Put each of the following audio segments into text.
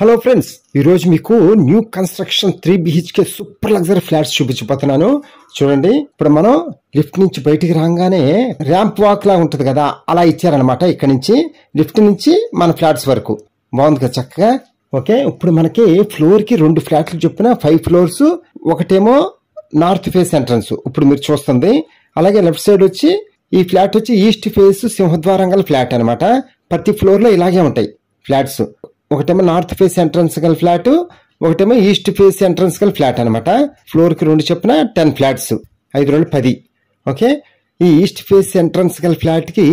Hello friends, ఈ రోజు మీకు new construction 3 BHK super luxury flats చూపించబోతున్నాను. చూడండి, ఇప్పుడు మనం లిఫ్ట్ నుంచి బయటికి రాగానే ర్యాంప్ వాక్ లా ఉంటది కదా, అలా ఇచ్చారనమాట. ఇక్కడ నుంచి లిఫ్ట్ నుంచి మన ఫ్లాట్స్ వరకు బాగుంది కదా చక్కగా. ఓకే, ఇప్పుడు మనకి ఫ్లోర్ కి 2 ఫ్లాట్లు చొప్పున 5 ఫ్లోర్స్. ఒకటేమో నార్త్ ఫేస్ ఎంట్రన్స్ ఇప్పుడు మీరు చూస్తుంది. అలాగే లెఫ్ట్ సైడ్ వచ్చి ఈ ఫ్లాట్ వచ్చి ఈస్ట్ ఫేస్ సింహద్వారం గల ఫ్లాట్ అనమాట. ప్రతి ఫ్లోర్ లో ఇలాగే ఉంటాయి ఫ్లాట్స్. ఒకటేమో నార్త్ ఫేస్ ఎంట్రన్స్ గల ఫ్లాట్, ఒకటేమో ఈస్ట్ ఫేస్ ఎంట్రన్స్ గల ఫ్లాట్ అనమాట. ఫ్లోర్ కి 2 చొప్పున 10 ఫ్లాట్స్, 5 2 10. ఓకే, ఈ ఈస్ట్ ఫేస్ ఎంట్రన్స్ గల ఫ్లాట్ కి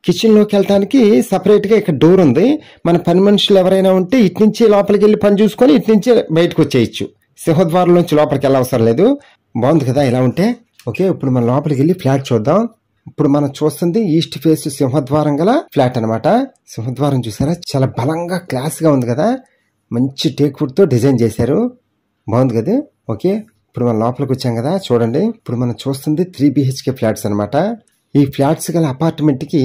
కిచెన్ లోకి వెళ్ళడానికి సపరేట్ గా ఇక్కడ డోర్ ఉంది. మన పని మనుషులు ఎవరైనా ఉంటే ఇటు నుంచి లోపలికి వెళ్ళి పని చూసుకొని ఇటు నుంచి బయటకు వచ్చేయచ్చు. సింహద్వారం నుంచి లోపలికి వెళ్ళవసరం లేదు. బాగుంది కదా ఇలా ఉంటే. ఓకే, ఇప్పుడు మనం లోపలికి వెళ్ళి ఫ్లాట్ చూద్దాం. ఇప్పుడు మనం చూస్తుంది ఈస్ట్ ఫేస్ సింహద్వారం గల ఫ్లాట్ అనమాట. సింహద్వారం చూసారా, చాలా బలంగా క్లాస్ గా ఉంది కదా. మంచి టేక్ వుడ్ తో డిజైన్ చేశారు, బాగుంది కదా. ఓకే, ఇప్పుడు మనం లోపలికి వచ్చాం కదా. చూడండి, ఇప్పుడు మనం చూస్తుంది 3 BHK ఫ్లాట్స్ అనమాట. ఈ ఫ్లాట్స్ గల అపార్ట్మెంట్ కి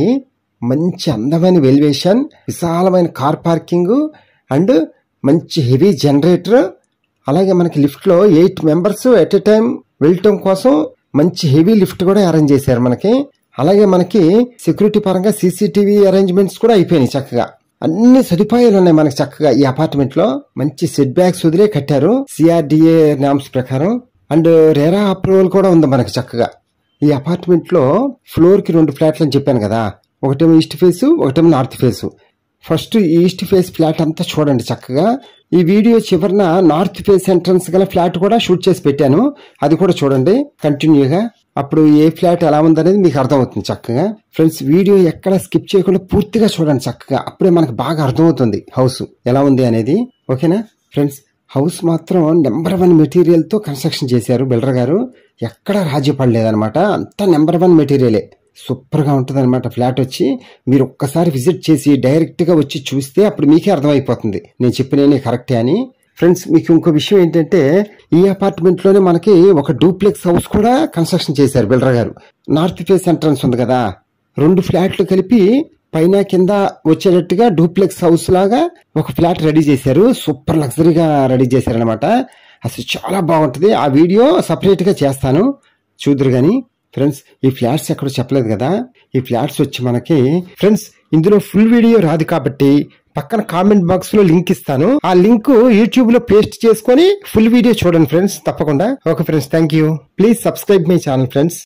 మంచి అందమైన వెలివేషన్, విశాలమైన కార్ పార్కింగ్ అండ్ మంచి హెవీ జనరేటర్. అలాగే మనకి లిఫ్ట్ లో 8 మెంబర్స్ ఎట్ ఎ టైం వెళ్ళటం కోసం మంచి హెవీ లిఫ్ట్ కూడా అరేంజ్ చేశారు మనకి. అలాగే మనకి సెక్యూరిటీ పరంగా CCTV అరేంజ్మెంట్స్ కూడా అయిపోయినాయి చక్కగా. అన్ని సదుపాయాలు ఉన్నాయి మనకి చక్కగా. ఈ అపార్ట్మెంట్ లో మంచి సెట్ బ్యాక్స్ వదిలే కట్టారు CRDA నామ్స్ ప్రకారం. అండ్ రేరా అప్రూవల్ కూడా ఉంది మనకి చక్కగా. ఈ అపార్ట్మెంట్ లో ఫ్లోర్ కి 2 ఫ్లాట్లు అని చెప్పాను కదా. ఒకటేమో ఈస్ట్ ఫేస్, ఒకటేమో north face. First east face flat అంతా చూడండి చక్కగా. ఈ వీడియో చివరన నార్త్ ఫేస్ ఎంట్రన్స్ గల ఫ్లాట్ కూడా షూట్ చేసి పెట్టాను, అది కూడా చూడండి కంటిన్యూగా. అప్పుడు ఏ ఫ్లాట్ ఎలా ఉందనేది మీకు అర్థమవుతుంది చక్కగా. ఫ్రెండ్స్, వీడియో ఎక్కడ స్కిప్ చేయకుండా పూర్తిగా చూడండి చక్కగా. అప్పుడే మనకు బాగా అర్థమవుతుంది హౌస్ ఎలా ఉంది అనేది. ఓకేనా ఫ్రెండ్స్, హౌస్ మాత్రం నెంబర్ 1 మెటీరియల్ తో కన్స్ట్రక్షన్ చేశారు బిల్డర్ గారు. ఎక్కడ రాజీ పడలేదనమాట, అంతా నెంబర్ 1 మెటీరియలే. సూపర్ గా ఉంటుంది అనమాట ఫ్లాట్. వచ్చి మీరు ఒక్కసారి విజిట్ చేసి డైరెక్ట్ గా వచ్చి చూస్తే అప్పుడు మీకే అర్థమైపోతుంది నేను చెప్పిన కరెక్టే అని. ఫ్రెండ్స్, మీకు ఇంకో విషయం ఏంటంటే, ఈ అపార్ట్మెంట్ లోనే మనకి ఒక డూప్లెక్స్ హౌస్ కూడా కన్స్ట్రక్షన్ చేశారు బిల్డర్ గారు. నార్త్ ఫేస్ ఎంట్రన్స్ ఉంది కదా, 2 ఫ్లాట్లు కలిపి పైన కింద వచ్చేటట్టుగా డూప్లెక్స్ హౌస్ లాగా ఒక ఫ్లాట్ రెడీ చేశారు. సూపర్ లగ్జరీగా రెడీ చేశారు అనమాట. అసలు చాలా బాగుంటుంది. ఆ వీడియో సపరేట్ గా చేస్తాను, చూద్దరు గాని. ఫ్రెండ్స్, ఈ ఫ్లాట్స్ ఎక్కడో చెప్పలేదు కదా. ఈ ఫ్లాట్స్ వచ్చి మనకి ఫ్రెండ్స్ ఇందులో ఫుల్ వీడియో రాదు కాబట్టి పక్కన కామెంట్ బాక్స్ లో లింక్ ఇస్తాను. ఆ లింక్ యూట్యూబ్ లో పేస్ట్ చేసుకొని ఫుల్ వీడియో చూడండి ఫ్రెండ్స్ తప్పకుండా. Okay friends, thank you. Please subscribe my channel friends.